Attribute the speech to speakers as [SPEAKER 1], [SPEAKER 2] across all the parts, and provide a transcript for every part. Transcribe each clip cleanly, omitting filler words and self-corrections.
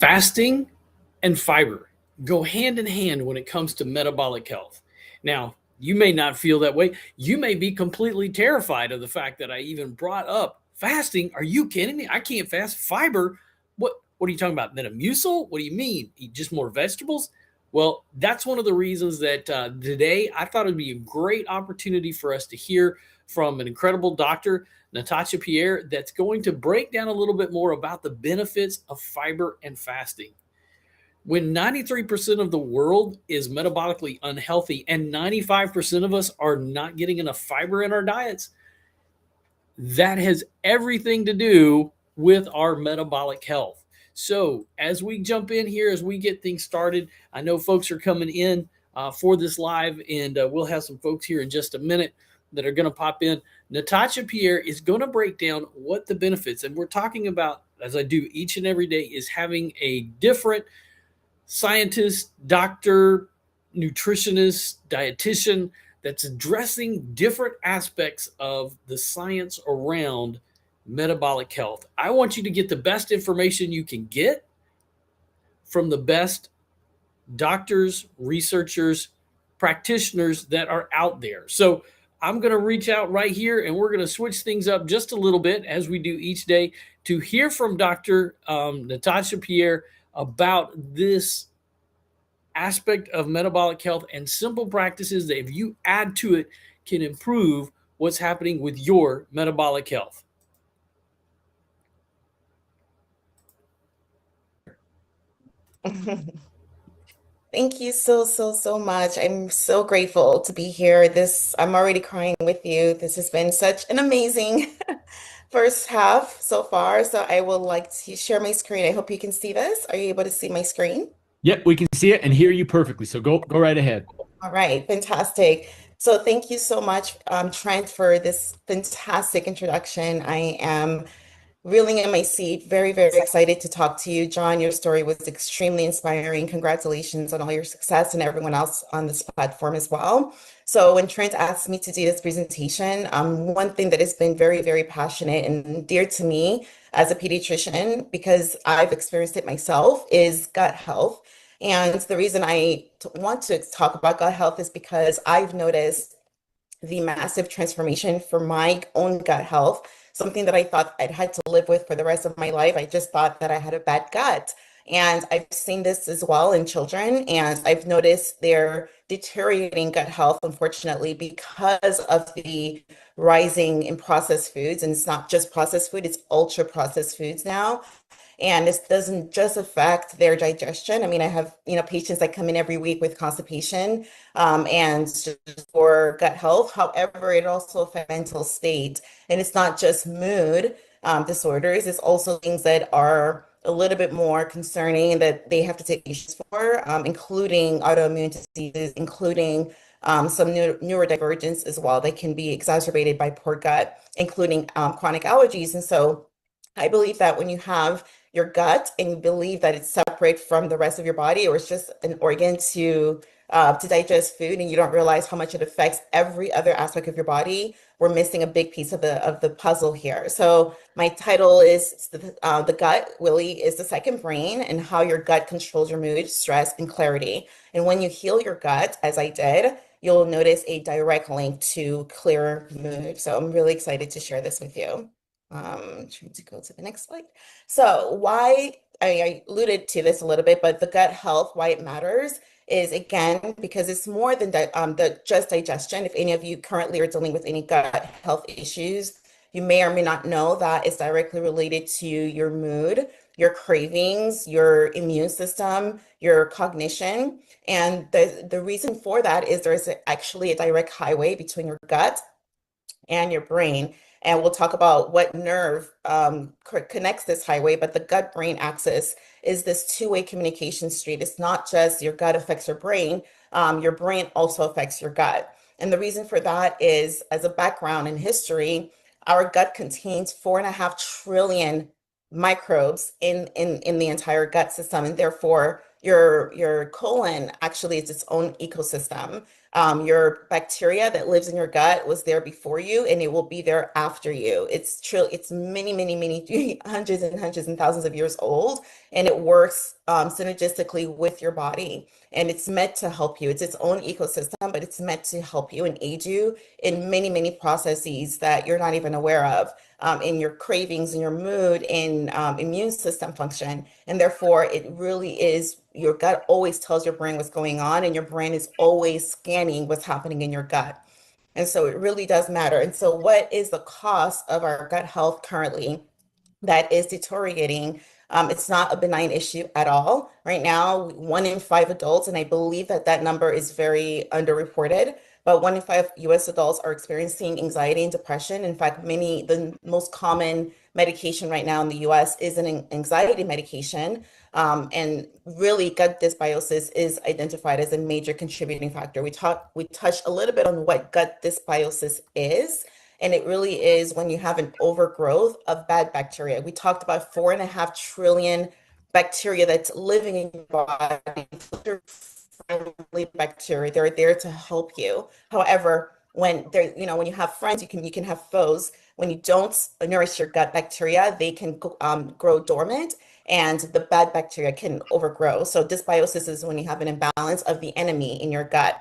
[SPEAKER 1] Fasting and fiber go hand in hand when it comes to metabolic health. Now, you may not feel that way. You may be completely terrified of the fact that I even brought up fasting. Are you kidding me? I can't fast. Fiber? What are you talking about? Metamucil? What do you mean? Eat just more vegetables? Well, that's one of the reasons that today I thought it'd be a great opportunity for us to hear from an incredible doctor, Natasha Pierre, that's going to break down a little bit more about the benefits of fiber and fasting. When 93% of the world is metabolically unhealthy and 95% of us are not getting enough fiber in our diets, that has everything to do with our metabolic health. So, as we jump in here, as we get things started, I know folks are coming in for this live, and we'll have some folks here in just a minute that are going to pop in. Natasha Pierre is going to break down what the benefits, and we're talking about, as I do each and every day, is having a different scientist, doctor, nutritionist, dietitian that's addressing different aspects of the science around metabolic health. I want you to get the best information you can get from the best doctors, researchers, practitioners that are out there. So I'm going to reach out right here and we're going to switch things up just a little bit as we do each day to hear from Dr. Natasha Pierre about this aspect of metabolic health and simple practices that if you add to it can improve what's happening with your metabolic health.
[SPEAKER 2] Thank you so much. I'm so grateful to be here. I'm already crying with you. This has been such an amazing first half so far. So I would like to share my screen. I hope you can see this. Are you able to see my screen?
[SPEAKER 3] Yep, we can see it and hear you perfectly. So go right ahead.
[SPEAKER 2] All right, fantastic. So thank you so much, Trent, for this fantastic introduction. I am reeling in my seat, very excited to talk to you. John, your story was extremely inspiring. Congratulations on all your success and everyone else on this platform as well. So when Trent asked me to do this presentation, one thing that has been very passionate and dear to me as a pediatrician, because I've experienced it myself, is gut health. And the reason I want to talk about gut health is because I've noticed the massive transformation for my own gut health, something that I thought I'd had to live with for the rest of my life. I just thought that I had a bad gut. And I've seen this as well in children, and I've noticed their deteriorating gut health, unfortunately, because of the rising in processed foods. And it's not just processed food, it's ultra processed foods now. And this doesn't just affect their digestion. I mean, I have, patients that come in every week with constipation and just for gut health. However, it also affects mental state. And it's not just mood disorders, it's also things that are a little bit more concerning that they have to take patients for, including autoimmune diseases, including some neurodivergence as well that can be exacerbated by poor gut, including chronic allergies. And so I believe that when you have your gut and you believe that it's separate from the rest of your body, or it's just an organ to digest food, and you don't realize how much it affects every other aspect of your body, we're missing a big piece of the puzzle here. So my title is the gut really is the second brain, and how your gut controls your mood, stress, and clarity. And when you heal your gut, as I did, you'll notice a direct link to clearer mood. So I'm really excited to share this with you. Trying to go to the next slide. So why, I alluded to this a little bit, but the gut health, why it matters is, again, because it's more than the just digestion. If any of you currently are dealing with any gut health issues, you may or may not know that it's directly related to your mood, your cravings, your immune system, your cognition. And the reason for that is there's actually a direct highway between your gut and your brain. And we'll talk about what nerve connects this highway, but the gut-brain axis is this two-way communication street. It's not just your gut affects your brain also affects your gut. And the reason for that is, as a background in history, our gut contains 4.5 trillion microbes in the entire gut system, and therefore your colon actually is its own ecosystem. Your bacteria that lives in your gut was there before you, and it will be there after you. It's many, many, many hundreds and hundreds and thousands of years old, and it works synergistically with your body. And it's meant to help you. It's its own ecosystem, but it's meant to help you and aid you in many, many processes that you're not even aware of, in your cravings, in your mood, in immune system function. And therefore, it really is, your gut always tells your brain what's going on, and your brain is always scanning what's happening in your gut. And so it really does matter. And so, what is the cost of our gut health currently that is deteriorating? It's not a benign issue at all. Right now, 1 in 5 adults, and I believe that that number is very underreported, but 1 in 5 US adults are experiencing anxiety and depression. In fact, the most common medication right now in the US is an anxiety medication. And really, gut dysbiosis is identified as a major contributing factor. We touched a little bit on what gut dysbiosis is. And it really is when you have an overgrowth of bad bacteria. We talked about 4.5 trillion bacteria that's living in your body. Friendly bacteria, they're there to help you. However, when you have friends, you can have foes. When you don't nourish your gut bacteria, they can grow dormant, and the bad bacteria can overgrow. So dysbiosis is when you have an imbalance of the enemy in your gut,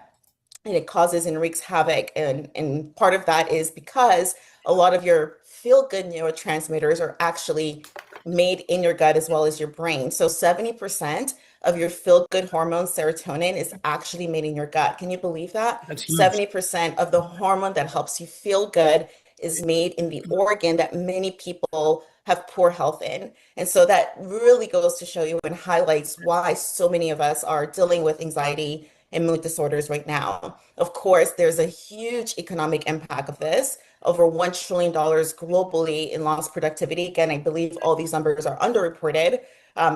[SPEAKER 2] and it causes and wreaks havoc. And part of that is because a lot of your feel-good neurotransmitters are actually made in your gut as well as your brain. So 70% of your feel-good hormone, serotonin, is actually made in your gut. Can you believe that?
[SPEAKER 1] That's huge.
[SPEAKER 2] 70% of the hormone that helps you feel good is made in the organ that many people have poor health in. And so that really goes to show you and highlights why so many of us are dealing with anxiety and mood disorders right now. Of course, there's a huge economic impact of this, over $1 trillion globally in lost productivity. Again, I believe all these numbers are underreported,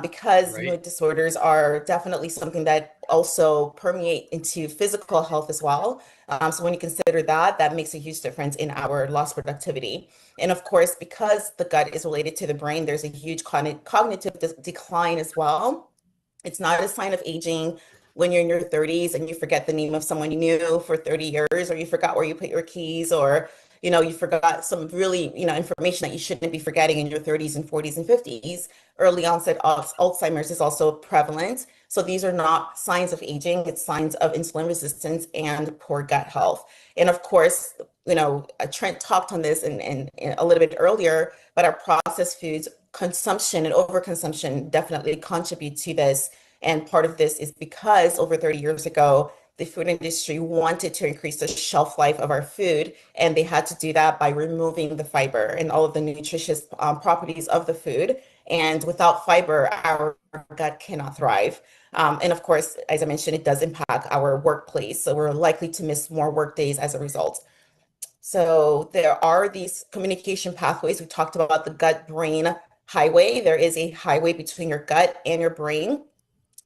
[SPEAKER 2] because
[SPEAKER 1] Right.
[SPEAKER 2] mood disorders are definitely something that also permeate into physical health as well. So when you consider that, that makes a huge difference in our lost productivity. And of course, because the gut is related to the brain, there's a huge cognitive decline as well. It's not a sign of aging when you're in your 30s and you forget the name of someone you knew for 30 years, or you forgot where you put your keys, or you forgot some really, information that you shouldn't be forgetting in your 30s and 40s and 50s. Early onset of Alzheimer's is also prevalent. So these are not signs of aging, it's signs of insulin resistance and poor gut health. And of course, Trent talked on this and a little bit earlier, but our processed foods consumption and overconsumption definitely contribute to this. And part of this is because over 30 years ago, the food industry wanted to increase the shelf life of our food, and they had to do that by removing the fiber and all of the nutritious properties of the food. And without fiber, our gut cannot thrive. And of course, as I mentioned, it does impact our workplace. So we're likely to miss more work days as a result. So there are these communication pathways. We talked about the gut-brain highway. There is a highway between your gut and your brain,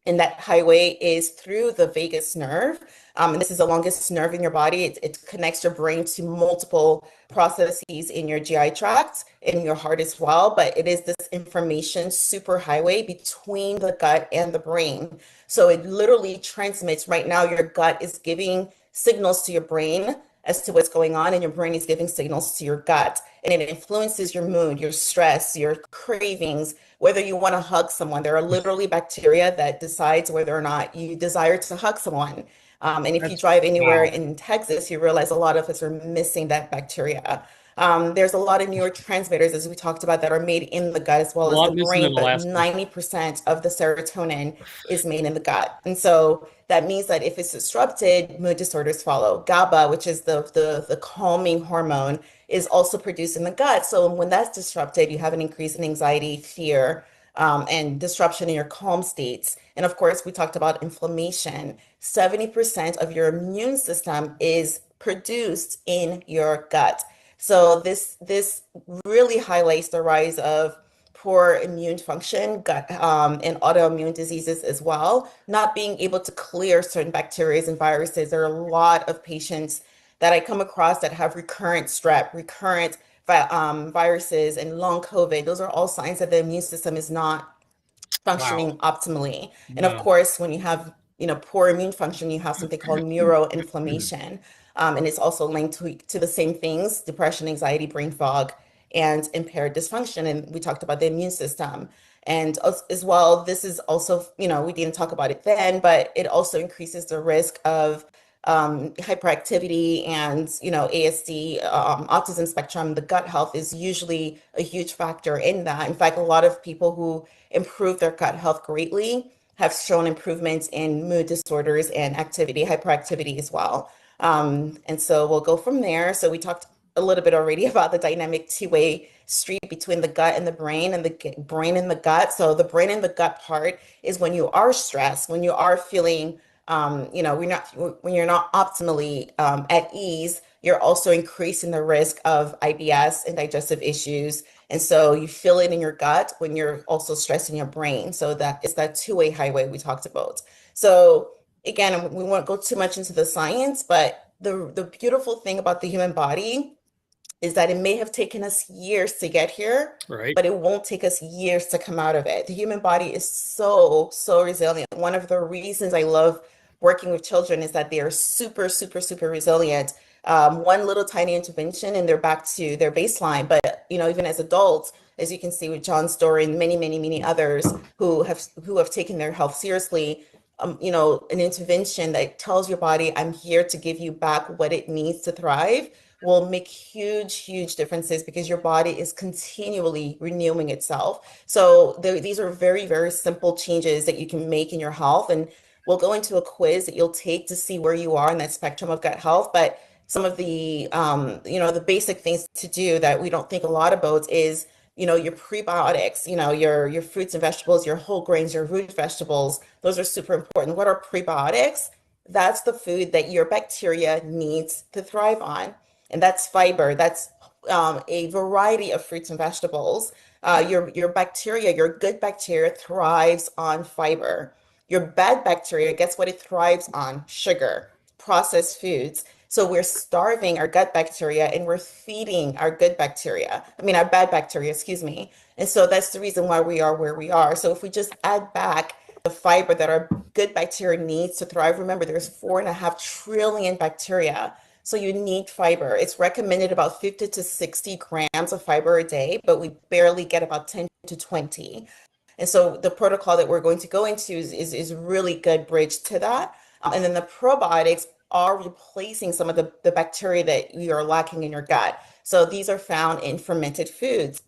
[SPEAKER 2] and that highway is through the vagus nerve. And this is the longest nerve in your body. It connects your brain to multiple processes in your GI tract, in your heart as well. But it is this information superhighway between the gut and the brain. So it literally transmits. Right now, your gut is giving signals to your brain as to what's going on, and your brain is giving signals to your gut, and it influences your mood, your stress, your cravings, whether you want to hug someone. There are literally bacteria that decides whether or not you desire to hug someone. And if you
[SPEAKER 1] That's
[SPEAKER 2] drive anywhere
[SPEAKER 1] wow.
[SPEAKER 2] in Texas, you realize a lot of us are missing that bacteria. There's a lot of neurotransmitters, as we talked about, that are made in the gut as
[SPEAKER 1] A
[SPEAKER 2] well as the
[SPEAKER 1] lot missing in
[SPEAKER 2] brain, but
[SPEAKER 1] Alaska.
[SPEAKER 2] 90% of the serotonin is made in the gut. And so that means that if it's disrupted, mood disorders follow. GABA, which is the calming hormone, is also produced in the gut. So when that's disrupted, you have an increase in anxiety, fear, and disruption in your calm states. And of course, we talked about inflammation. 70% of your immune system is produced in your gut. So this really highlights the rise of poor immune function, gut, and autoimmune diseases as well, not being able to clear certain bacteria and viruses. There are a lot of patients that I come across that have recurrent strep, recurrent viruses, and long COVID. Those are all signs that the immune system is not
[SPEAKER 1] Wow.
[SPEAKER 2] functioning optimally. And of
[SPEAKER 1] Wow.
[SPEAKER 2] course, when you have poor immune function, you have something called neuroinflammation. And it's also linked to the same things: depression, anxiety, brain fog, and impaired dysfunction. And we talked about the immune system. And as well, this is also, we didn't talk about it then, but it also increases the risk of hyperactivity and, ASD, autism spectrum. The gut health is usually a huge factor in that. In fact, a lot of people who improve their gut health greatly have shown improvements in mood disorders and activity, hyperactivity as well. And so we'll go from there. So we talked a little bit already about the dynamic two-way street between the gut and the brain, and the brain and the gut. So the brain and the gut part is when you are stressed, when you are feeling, when you're not optimally at ease, you're also increasing the risk of IBS and digestive issues. And so you feel it in your gut when you're also stressed in your brain. So that is that two-way highway we talked about. So again, we won't go too much into the science, but the beautiful thing about the human body is that it may have taken us years to get here,
[SPEAKER 1] Right.
[SPEAKER 2] but it won't take us years to come out of it. The human body is so, so resilient. One of the reasons I love working with children is that they are super, super, super resilient. One little tiny intervention and they're back to their baseline. But even as adults, as you can see with John's story and many, many, many others who have taken their health seriously, an intervention that tells your body, I'm here to give you back what it needs to thrive, will make huge, huge differences because your body is continually renewing itself. So these are very, very simple changes that you can make in your health. And we'll go into a quiz that you'll take to see where you are in that spectrum of gut health. But some of the, the basic things to do that we don't think a lot about is, your prebiotics, your fruits and vegetables, your whole grains, your root vegetables. Those are super important. What are prebiotics? That's the food that your bacteria needs to thrive on. And that's fiber. That's a variety of fruits and vegetables. Your bacteria, your good bacteria thrives on fiber. Your bad bacteria, guess what it thrives on? Sugar, processed foods. So we're starving our gut bacteria and we're feeding our good bacteria. Our bad bacteria, excuse me. And so that's the reason why we are where we are. So if we just add back the fiber that our good bacteria needs to thrive, remember there's 4.5 trillion bacteria. So you need fiber. It's recommended about 50 to 60 grams of fiber a day, but we barely get about 10 to 20. And so the protocol that we're going to go into is really good bridge to that. And then the probiotics are replacing some of the bacteria that you are lacking in your gut. So these are found in fermented foods,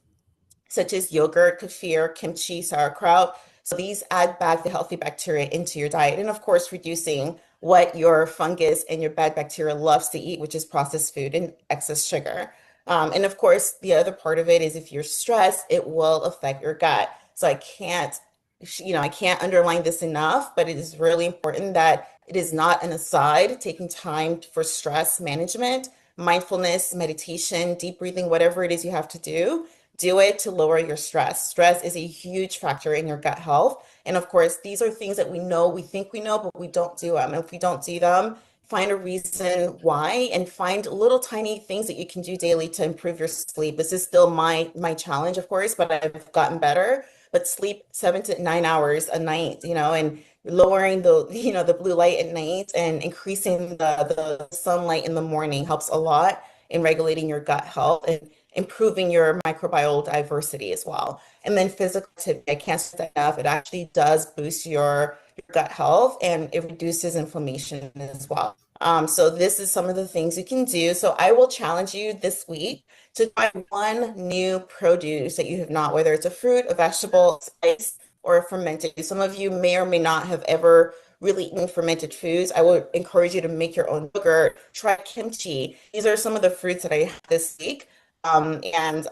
[SPEAKER 2] such as yogurt, kefir, kimchi, sauerkraut. So these add back the healthy bacteria into your diet. And of course, reducing what your fungus and your bad bacteria loves to eat, which is processed food and excess sugar. And of course, the other part of it is if you're stressed, it will affect your gut. So I can't underline this enough, but it is really important that it is not an aside. Taking time for stress management, mindfulness, meditation, deep breathing, whatever it is you have to do it to lower your stress. Stress is a huge factor in your gut health. And of course, these are things that we think we know, but we don't do them. And if we don't do them, find a reason why and find little tiny things that you can do daily to improve your sleep. This is still my challenge, of course, but I've gotten better. But sleep 7 to 9 hours a night, and lowering the blue light at night and increasing the sunlight in the morning helps a lot in regulating your gut health and improving your microbiome diversity as well. And then physical activity, I can't stress enough, it actually does boost your gut health and it reduces inflammation as well. So this is some of the things you can do. So I will challenge you this week to try one new produce that you have not, whether it's a fruit, a vegetable, spice, or a fermented. Some of you may or may not have ever really eaten fermented foods. I would encourage you to make your own yogurt, try kimchi. These are some of the fruits that I had this week. And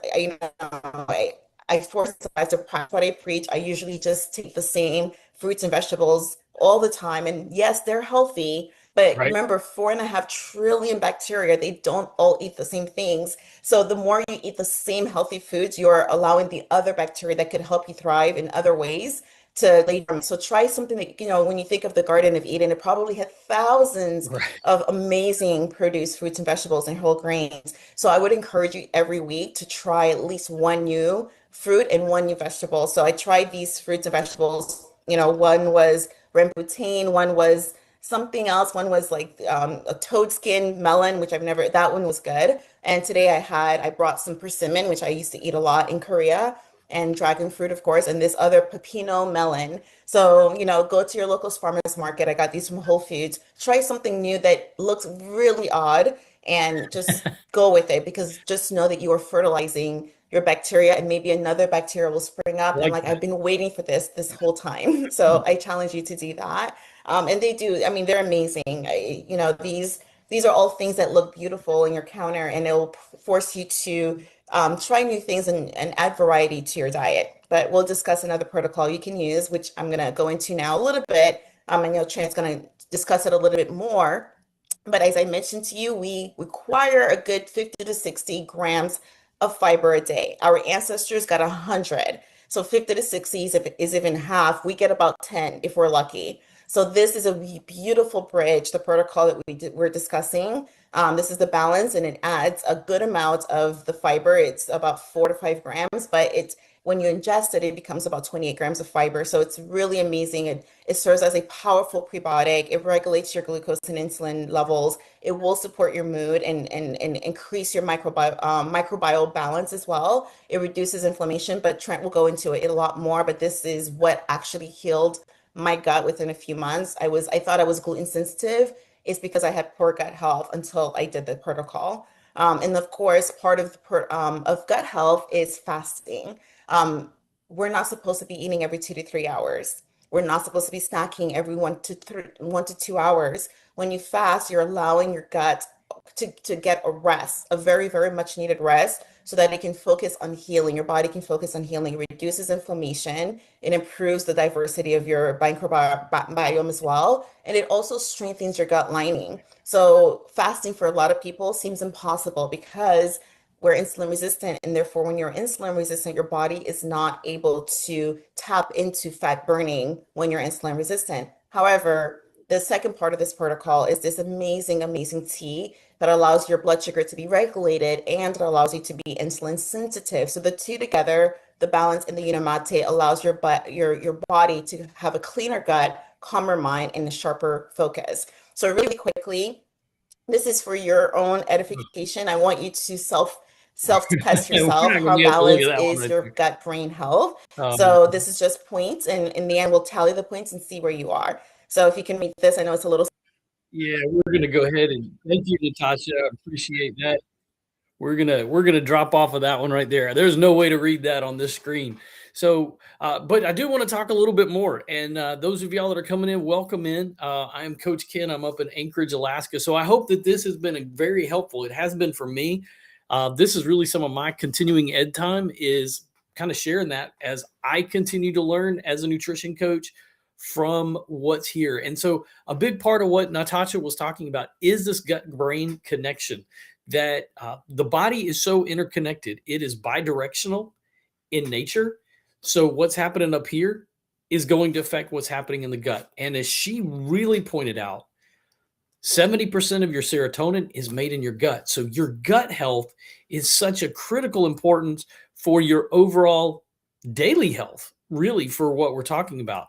[SPEAKER 2] I force myself to practice what I preach. I usually just take the same fruits and vegetables all the time. And yes, they're healthy, but
[SPEAKER 1] Right.
[SPEAKER 2] remember, 4.5 trillion bacteria, they don't all eat the same things. So the more you eat the same healthy foods, you're allowing the other bacteria that could help you thrive in other ways to lay down. So try something that, when you think of the Garden of Eden, it probably had thousands
[SPEAKER 1] Right.
[SPEAKER 2] of amazing produce, fruits and vegetables and whole grains. So I would encourage you every week to try at least one new fruit and one new vegetable. So I tried these fruits and vegetables. One was rambutan, one was something else. One was like a toad skin melon, which I've never, that one was good. And today I brought some persimmon, which I used to eat a lot in Korea, and dragon fruit, of course, and this other pepino melon. So, go to your local farmer's market. I got these from Whole Foods. Try something new that looks really odd and just go with it, because just know that you are fertilizing your bacteria, and maybe another bacteria will spring up. And
[SPEAKER 1] Like
[SPEAKER 2] like,
[SPEAKER 1] that.
[SPEAKER 2] I've been waiting for this whole time. So I challenge you to do that. And they do, I mean, they're amazing. These are all things that look beautiful in your counter, and it will force you to try new things and add variety to your diet. But we'll discuss another protocol you can use, which I'm going to go into now a little bit. I know Trent's going to discuss it a little bit more. But as I mentioned to you, we require a good 50 to 60 grams of fiber a day. Our ancestors got 100. So 50 to 60 is even half. We get about 10 if we're lucky. So this is a beautiful bridge, the protocol that we're discussing. This is the balance, and it adds a good amount of the fiber. It's about 4 to 5 grams, but when you ingest it, it becomes about 28 grams of fiber. So it's really amazing. It serves as a powerful prebiotic. It regulates your glucose and insulin levels. It will support your mood and increase your microbiome balance as well. It reduces inflammation, but Trent will go into it a lot more. But this is what actually healed my gut within a few months. I thought I was gluten sensitive. It's because I had poor gut health until I did the protocol. And of course, part of of gut health is fasting. Um, we're not supposed to be eating every 2 to 3 hours. We're not supposed to be snacking every 1 to 2 hours. When you fast, you're allowing your gut to get a rest, a very, very much needed rest, so that it can focus on healing. Your body can focus on healing. It reduces inflammation. It improves the diversity of your microbiome as well. And it also strengthens your gut lining. So fasting for a lot of people seems impossible because we're insulin resistant. And therefore, when you're insulin resistant, your body is not able to tap into fat burning when you're insulin resistant. However, the second part of this protocol is this amazing, amazing tea that allows your blood sugar to be regulated, and it allows you to be insulin sensitive. So the two together, the balance and the Unimate, allows your body to have a cleaner gut, calmer mind, and a sharper focus. So really quickly, this is for your own edification. I want you to self test
[SPEAKER 1] We're
[SPEAKER 2] yourself.
[SPEAKER 1] not gonna
[SPEAKER 2] How
[SPEAKER 1] be able to look at
[SPEAKER 2] balanced
[SPEAKER 1] that one
[SPEAKER 2] is
[SPEAKER 1] right
[SPEAKER 2] your
[SPEAKER 1] there.
[SPEAKER 2] gut brain health?
[SPEAKER 1] Um,
[SPEAKER 2] So this is just points, and in the end, we'll tally the points and see where you are. So if you can read this, I know it's a little.
[SPEAKER 1] yeah, we're gonna go ahead and thank you, Natasha. I appreciate that. We're gonna drop off of that one right there. There's no way to read that on this screen. So, but I do want to talk a little bit more. And those of y'all that are coming in, welcome in. I am Coach Ken. I'm up in Anchorage, Alaska. So I hope that this has been very helpful. It has been for me. This is really some of my continuing ed time, is kind of sharing that as I continue to learn as a nutrition coach from what's here. And so a big part of what Natasha was talking about is this gut brain connection, that the body is so interconnected. It is bidirectional in nature. So what's happening up here is going to affect what's happening in the gut. And as she really pointed out, 70% of your serotonin is made in your gut. So your gut health is such a critical importance for your overall daily health, really, for what we're talking about.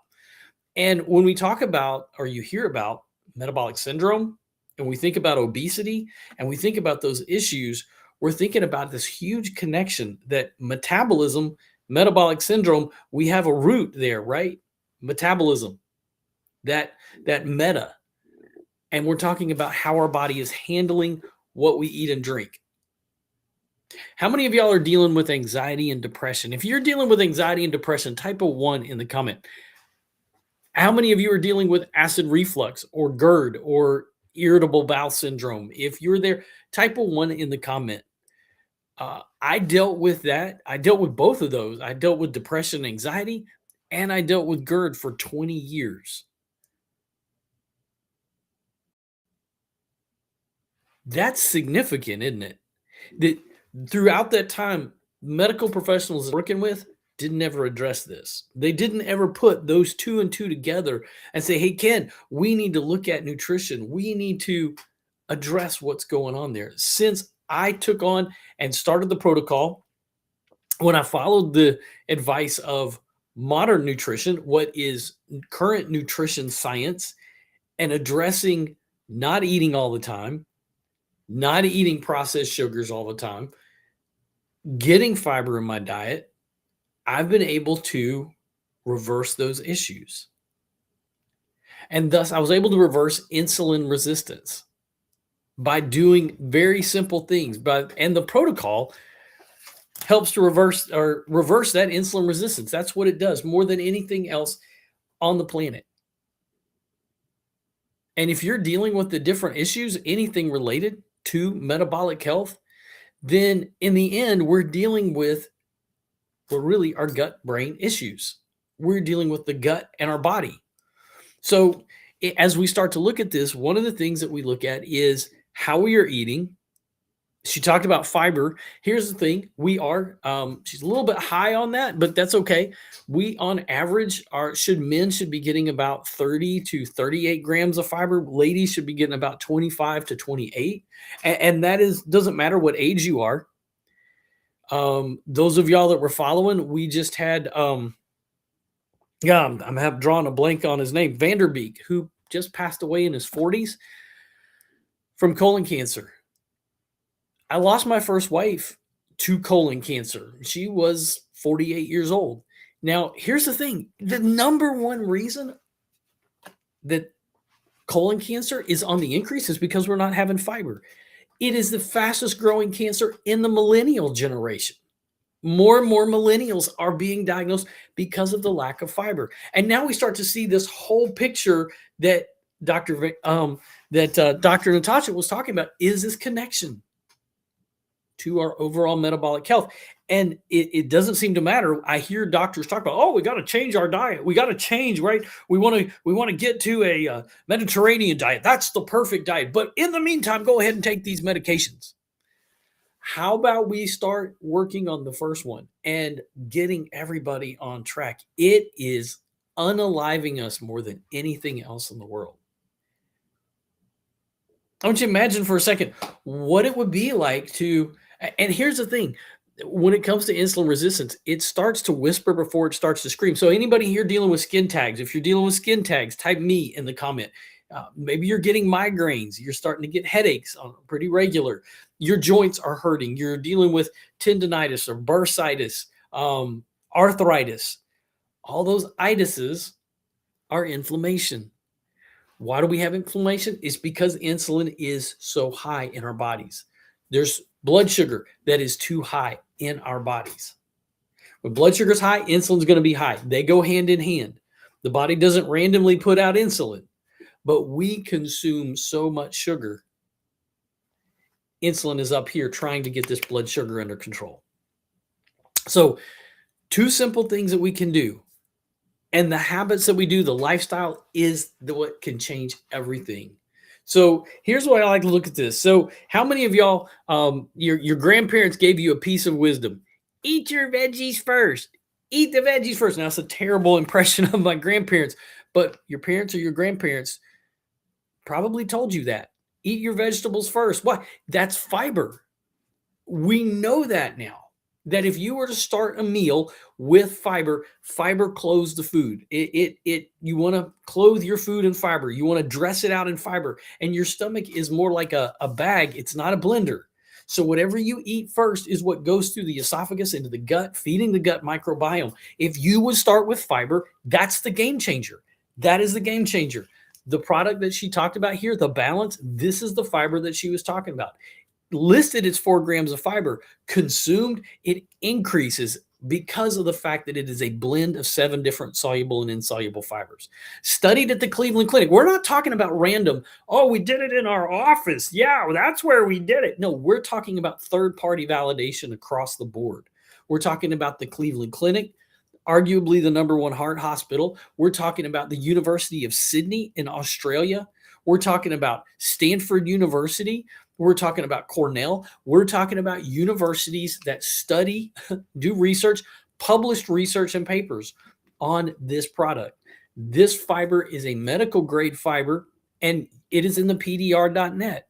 [SPEAKER 1] And when we talk about, or you hear about metabolic syndrome, and we think about obesity, and we think about those issues, we're thinking about this huge connection that metabolism, metabolic syndrome, we have a root there, right? Metabolism, that meta. And we're talking about how our body is handling what we eat and drink. How many of y'all are dealing with anxiety and depression? If you're dealing with anxiety and depression, type a 1 in the comment. How many of you are dealing with acid reflux or GERD or irritable bowel syndrome? If you're there, type a 1 in the comment. I dealt with that. I dealt with both of those. I dealt with depression and anxiety, and I dealt with GERD for 20 years. That's significant, isn't it? That throughout that time, medical professionals working with didn't ever address this. They didn't ever put those two and two together and say, hey, Ken, we need to look at nutrition. We need to address what's going on there. Since I took on and started the protocol, when I followed the advice of modern nutrition, what is current nutrition science, and addressing not eating all the time, not eating processed sugars all the time, getting fiber in my diet, I've been able to reverse those issues. And thus, I was able to reverse insulin resistance by doing very simple things. And the protocol helps to reverse that insulin resistance. That's what it does more than anything else on the planet. And if you're dealing with the different issues, anything related to metabolic health, then in the end, we're dealing with really our gut-brain issues. We're dealing with the gut and our body. So as we start to look at this, one of the things that we look at is how we are eating. She talked about fiber. Here's the thing. She's a little bit high on that, but that's okay. We, on average, men should be getting about 30 to 38 grams of fiber. Ladies should be getting about 25 to 28. And that doesn't matter what age you are. Those of y'all that were following, we just had, I'm drawing a blank on his name, Vanderbeek, who just passed away in his 40s from colon cancer. I lost my first wife to colon cancer. She was 48 years old. Now, here's the thing. The number one reason that colon cancer is on the increase is because we're not having fiber. It is the fastest growing cancer in the millennial generation. More and more millennials are being diagnosed because of the lack of fiber. And now we start to see this whole picture that Dr. Natasha was talking about, is this connection to our overall metabolic health. And it doesn't seem to matter. I hear doctors talk about, oh, we got to change our diet. We got to change, right? We want to get to a Mediterranean diet. That's the perfect diet. But in the meantime, go ahead and take these medications. How about we start working on the first one and getting everybody on track? It is unaliving us more than anything else in the world. I want you to imagine for a second what it would be like to, and here's the thing, when it comes to insulin resistance, it starts to whisper before it starts to scream. So anybody here dealing with skin tags, if you're dealing with skin tags, type me in the comment. Maybe you're getting migraines. You're starting to get headaches pretty regular. Your joints are hurting. You're dealing with tendonitis or bursitis, arthritis. All those itises are inflammation. Why do we have inflammation? It's because insulin is so high in our bodies. There's blood sugar that is too high in our bodies. When blood sugar is high, insulin is going to be high. They go hand in hand. The body doesn't randomly put out insulin, but we consume so much sugar. Insulin is up here trying to get this blood sugar under control. So, two simple things that we can do. And the habits that we do, the lifestyle is what can change everything. So here's the way I like to look at this. So how many of y'all, your grandparents gave you a piece of wisdom? Eat your veggies first. Eat the veggies first. Now, it's a terrible impression of my grandparents, but your parents or your grandparents probably told you that. Eat your vegetables first. Why? That's fiber. We know that now. That if you were to start a meal with fiber, fiber clothes the food. You want to clothe your food in fiber. You want to dress it out in fiber. And your stomach is more like a bag. It's not a blender. So whatever you eat first is what goes through the esophagus into the gut, feeding the gut microbiome. If you would start with fiber, that's the game changer. That is the game changer. The product that she talked about here, the balance, this is the fiber that she was talking about. Listed it's 4 grams of fiber. Consumed, it increases because of the fact that it is a blend of 7 different soluble and insoluble fibers. Studied at the Cleveland Clinic. We're not talking about random, oh, we did it in our office. Yeah, that's where we did it. No, we're talking about third-party validation across the board. We're talking about the Cleveland Clinic, arguably the #1 heart hospital. We're talking about the University of Sydney in Australia. We're talking about Stanford University. We're talking about Cornell. We're talking about universities that study, do research, published research and papers on this product. This fiber is a medical grade fiber, and it is in the PDR.net.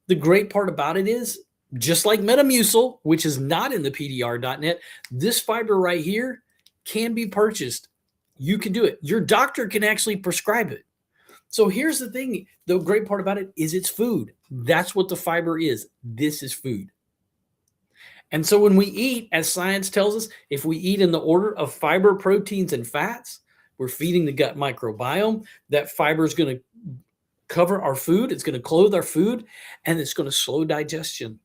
[SPEAKER 1] The great part about it is, just like Metamucil, which is not in the PDR.net, this fiber right here can be purchased. You can do it. Your doctor can actually prescribe it. So here's the thing. The great part about it is it's food. That's what the fiber is. This is food. And so when we eat, as science tells us, if we eat in the order of fiber, proteins, and fats, we're feeding the gut microbiome. That fiber is going to cover our food. It's going to clothe our food, and it's going to slow digestion.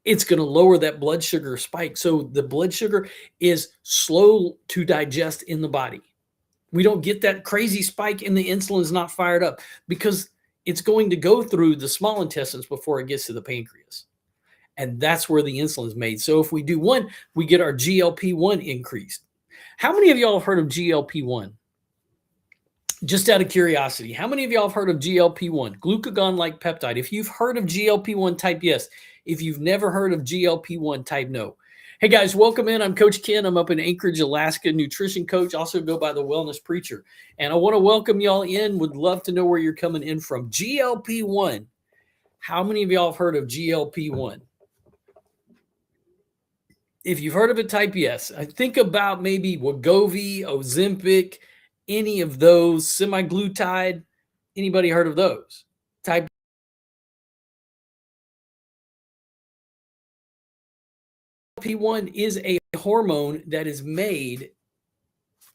[SPEAKER 1] It's going to lower that blood sugar spike. So the blood sugar is slow to digest in the body. We don't get that crazy spike and the insulin is not fired up because it's going to go through the small intestines before it gets to the pancreas. And that's where the insulin is made. So if we do one, we get our GLP-1 increased. How many of y'all have heard of GLP-1? Just out of curiosity, how many of y'all have heard of GLP-1, glucagon-like peptide? If you've heard of GLP-1, type yes. If you've never heard of GLP-1, type no. Hey guys, welcome in. I'm Coach Ken. I'm up in Anchorage, Alaska, nutrition coach, also go by the Wellness Preacher. And I want to welcome y'all in. Would love to know where you're coming in from. GLP-1. How many of y'all have heard of GLP-1? If you've heard of it, type yes. I think about maybe Wegovy, Ozempic, any of those, semaglutide. Anybody heard of those? Type GLP-1 is a hormone that is made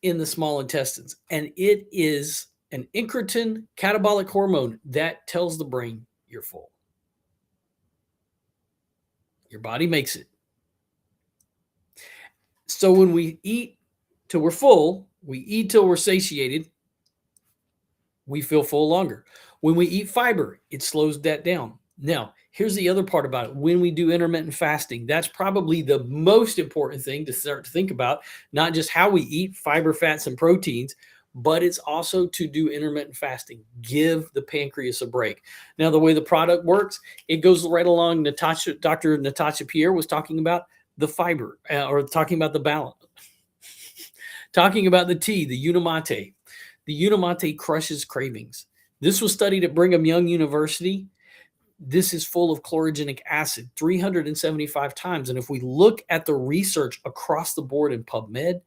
[SPEAKER 1] in the small intestines, and it is an incretin catabolic hormone that tells the brain you're full. Your body makes it. So when we eat till we're full, we eat till we're satiated, we feel full longer. When we eat fiber, it slows that down. Now, here's the other part about it. When we do intermittent fasting, that's probably the most important thing to start to think about, not just how we eat fiber, fats, and proteins, but it's also to do intermittent fasting. Give the pancreas a break. Now, the way the product works, it goes right along. Dr. Natasha Pierre was talking about the fiber, or talking about the balance, talking about the tea, the Unimate. The Unimate crushes cravings. This was studied at Brigham Young University. This is full of chlorogenic acid 375 times. And if we look at the research across the board in PubMed,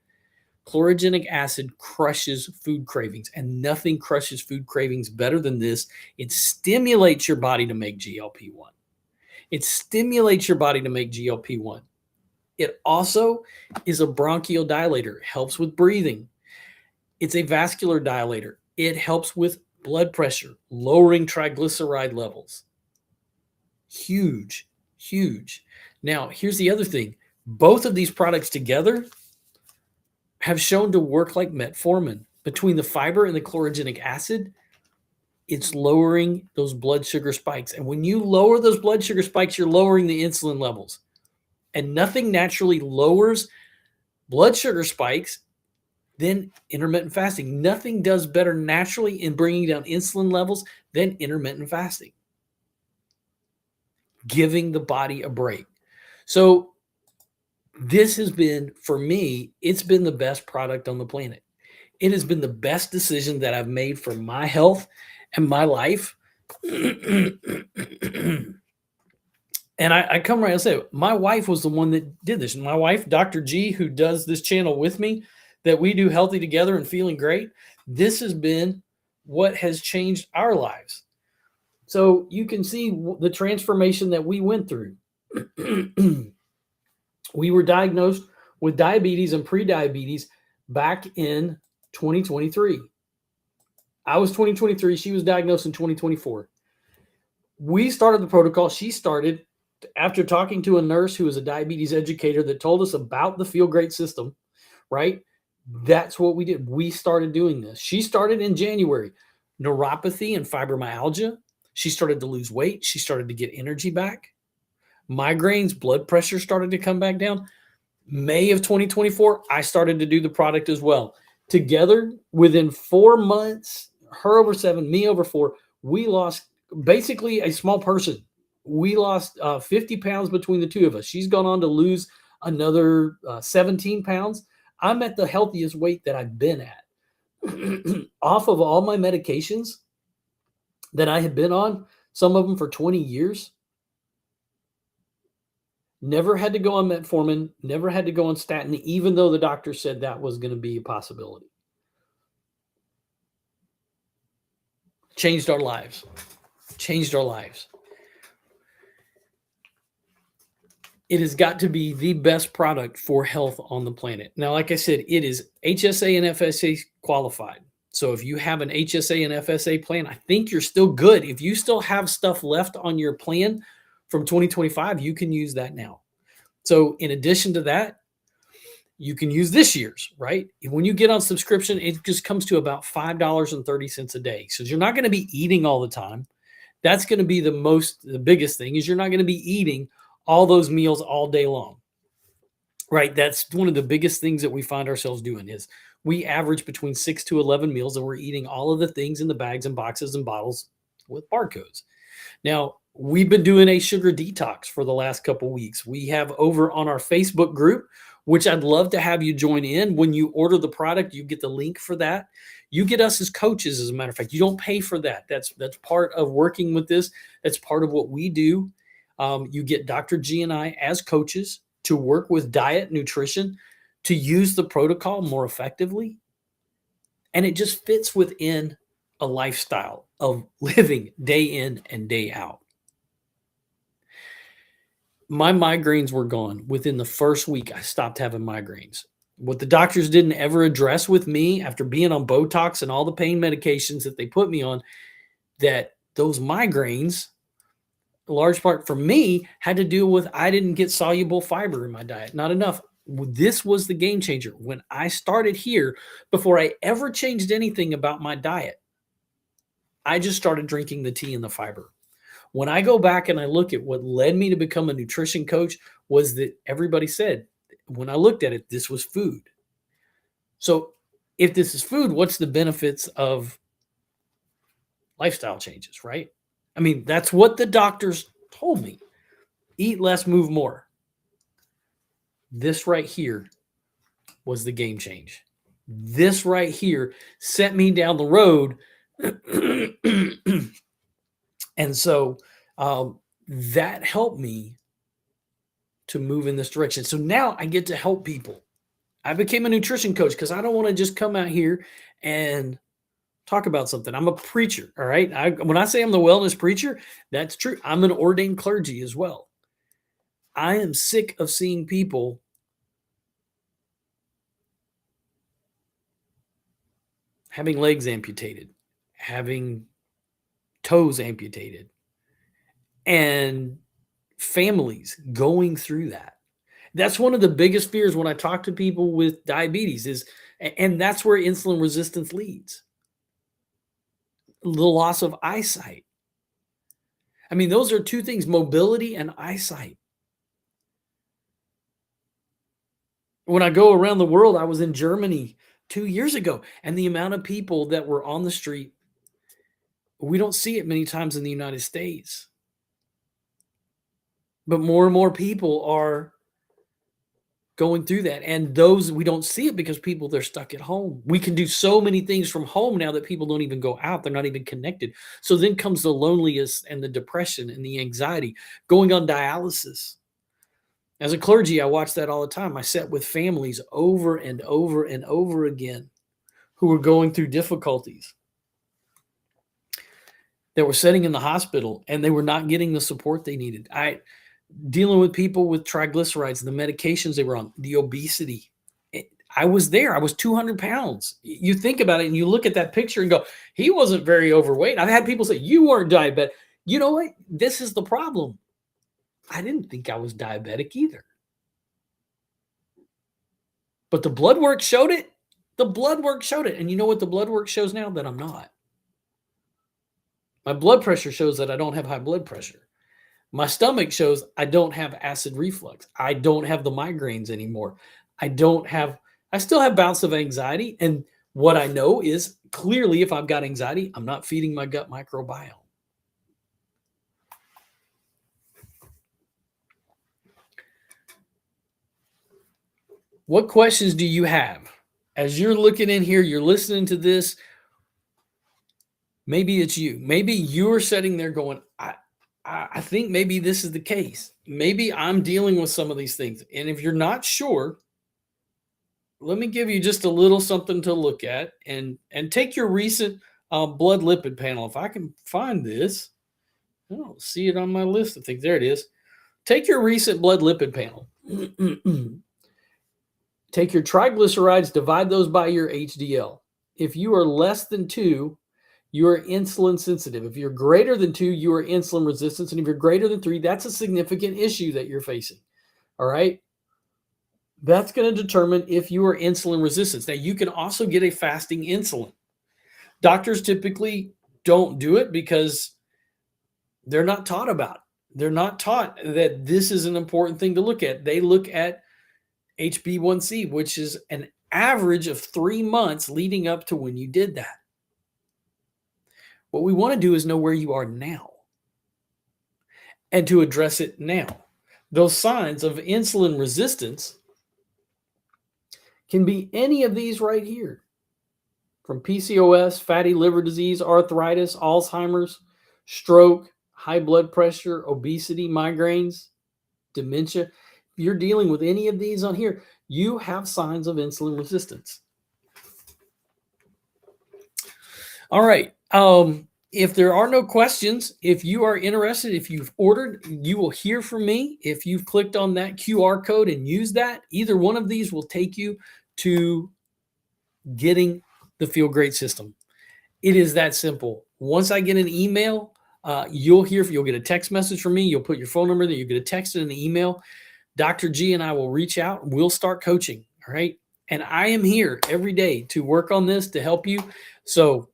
[SPEAKER 1] chlorogenic acid crushes food cravings, and nothing crushes food cravings better than this. It stimulates your body to make GLP-1. It stimulates your body to make GLP-1. It also is a bronchodilator, helps with breathing. It's a vascular dilator. It helps with blood pressure, lowering triglyceride levels. Huge, huge. Now, here's the other thing. Both of these products together have shown to work like metformin. Between the fiber and the chlorogenic acid, it's lowering those blood sugar spikes. And when you lower those blood sugar spikes, you're lowering the insulin levels. And nothing naturally lowers blood sugar spikes than intermittent fasting. Nothing does better naturally in bringing down insulin levels than intermittent fasting. Giving the body a break. So this has been, for me, it's been the best product on the planet. It has been the best decision that I've made for my health and my life. And I come right and say, my wife was the one that did this. And my wife, Dr. G, who does this channel with me, that we do Healthy Together and Feeling Great, this has been what has changed our lives. So you can see the transformation that we went through. We were diagnosed with diabetes and prediabetes back in 2023. I was 2023. She was diagnosed in 2024. We started the protocol. She started after talking to a nurse who was a diabetes educator that told us about the Feel Great system, right? That's what we did. We started doing this. She started in January. Neuropathy and fibromyalgia. She started to lose weight. She started to get energy back. Migraines, blood pressure started to come back down. May of 2024, I started to do the product as well. Together, within 4 months, her over 7, me over 4, we lost basically a small person. We lost 50 pounds between the two of us. She's gone on to lose another 17 pounds. I'm at the healthiest weight that I've been at. Off of all my medications that I had been on, some of them for 20 years. Never had to go on metformin, never had to go on statin, even though the doctor said that was going to be a possibility. Changed our lives. Changed our lives. It has got to be the best product for health on the planet. Now, like I said, it is HSA and FSA qualified. So if you have an HSA and FSA plan, I think you're still good. If you still have stuff left on your plan from 2025, you can use that now. So in addition to that, you can use this year's, right? When you get on subscription, it just comes to about $5.30 a day. So you're not going to be eating all the time. That's going to be the biggest thing is you're not going to be eating all those meals all day long, right? That's one of the biggest things that we find ourselves doing is we average between 6 to 11 meals and we're eating all of the things in the bags and boxes and bottles with barcodes. Now, we've been doing a sugar detox for the last couple of weeks. We have over on our Facebook group, which I'd love to have you join in. When you order the product, you get the link for that. You get us as coaches, as a matter of fact. You don't pay for that. That's part of working with this. That's part of what we do. You get Dr. G and I as coaches to work with diet, nutrition, to use the protocol more effectively. And it just fits within a lifestyle of living day in and day out. My migraines were gone. Within the first week, I stopped having migraines. What the doctors didn't ever address with me after being on Botox and all the pain medications that they put me on, that those migraines, a large part for me, had to do with I didn't get soluble fiber in my diet, not enough. This was the game changer. When I started here, before I ever changed anything about my diet, I just started drinking the tea and the fiber. When I go back and I look at what led me to become a nutrition coach was that everybody said, when I looked at it, this was food. So if this is food, what's the benefits of lifestyle changes, right? I mean, that's what the doctors told me. Eat less, move more. This right here was the game change. This right here set me down the road. And so that helped me to move in this direction. So now I get to help people. I became a nutrition coach because I don't want to just come out here and talk about something. I'm a preacher, all right? When I say I'm the wellness preacher, that's true. I'm an ordained clergy as well. I am sick of seeing people having legs amputated, having toes amputated, and families going through that. That's one of the biggest fears when I talk to people with diabetes and that's where insulin resistance leads. The loss of eyesight. I mean, those are two things, mobility and eyesight. When I go around the world, I was in Germany 2 years ago, and the amount of people that were on the street, we don't see it many times in the United States. But more and more people are going through that. And those, we don't see it because people, they're stuck at home. We can do so many things from home now that people don't even go out. They're not even connected. So then comes the loneliness and the depression and the anxiety, going on dialysis. As a clergy, I watch that all the time. I sat with families over and over and over again who were going through difficulties. They were sitting in the hospital and they were not getting the support they needed. Dealing with people with triglycerides, the medications they were on, the obesity. I was there. I was 200 pounds. You think about it and you look at that picture and go, he wasn't very overweight. I've had people say, you weren't diabetic. You know what? This is the problem. I didn't think I was diabetic either. But the blood work showed it. The blood work showed it. And you know what the blood work shows now? That I'm not. My blood pressure shows that I don't have high blood pressure. My stomach shows I don't have acid reflux. I don't have the migraines anymore. I still have bouts of anxiety. And what I know is clearly if I've got anxiety, I'm not feeding my gut microbiome. What questions do you have? As you're looking in here, you're listening to this, maybe it's you. Maybe you're sitting there going, I think maybe this is the case. Maybe I'm dealing with some of these things. And if you're not sure, let me give you just a little something to look at, and take your recent blood lipid panel. If I can find this, I don't see it on my list of things. There it is. Take your recent blood lipid panel. Take your triglycerides, divide those by your HDL. If you are less than 2, you are insulin sensitive. If you're greater than 2, you are insulin resistant. And if you're greater than 3, that's a significant issue that you're facing. All right. That's going to determine if you are insulin resistant. Now, you can also get a fasting insulin. Doctors typically don't do it because they're not taught about it. They're not taught that this is an important thing to look at. They look at HbA1c, which is an average of 3 months leading up to when you did that. What we want to do is know where you are now and to address it now. Those signs of insulin resistance can be any of these right here, from PCOS, fatty liver disease, arthritis, Alzheimer's, stroke, high blood pressure, obesity, migraines, dementia. If you're dealing with any of these on here, you have signs of insulin resistance. All right. If there are no questions, if you are interested, if you've ordered, you will hear from me. If you've clicked on that QR code and used that, either one of these will take you to getting the Feel Great system. It is that simple. Once I get an email, you'll get a text message from me. You'll put your phone number there. You'll get a text and an email. Dr. G and I will reach out. We'll start coaching. All right. And I am here every day to work on this, to help you. So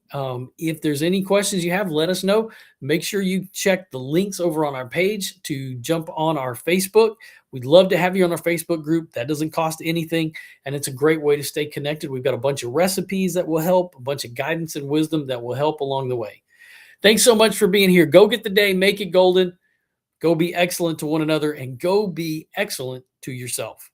[SPEAKER 1] if there's any questions you have, let us know. Make sure you check the links over on our page to jump on our Facebook. We'd love to have you on our Facebook group. That doesn't cost anything, and it's a great way to stay connected. We've got a bunch of recipes that will help, a bunch of guidance and wisdom that will help along the way. Thanks so much for being here. Go get the day, make it golden. Go be excellent to one another, and go be excellent to yourself.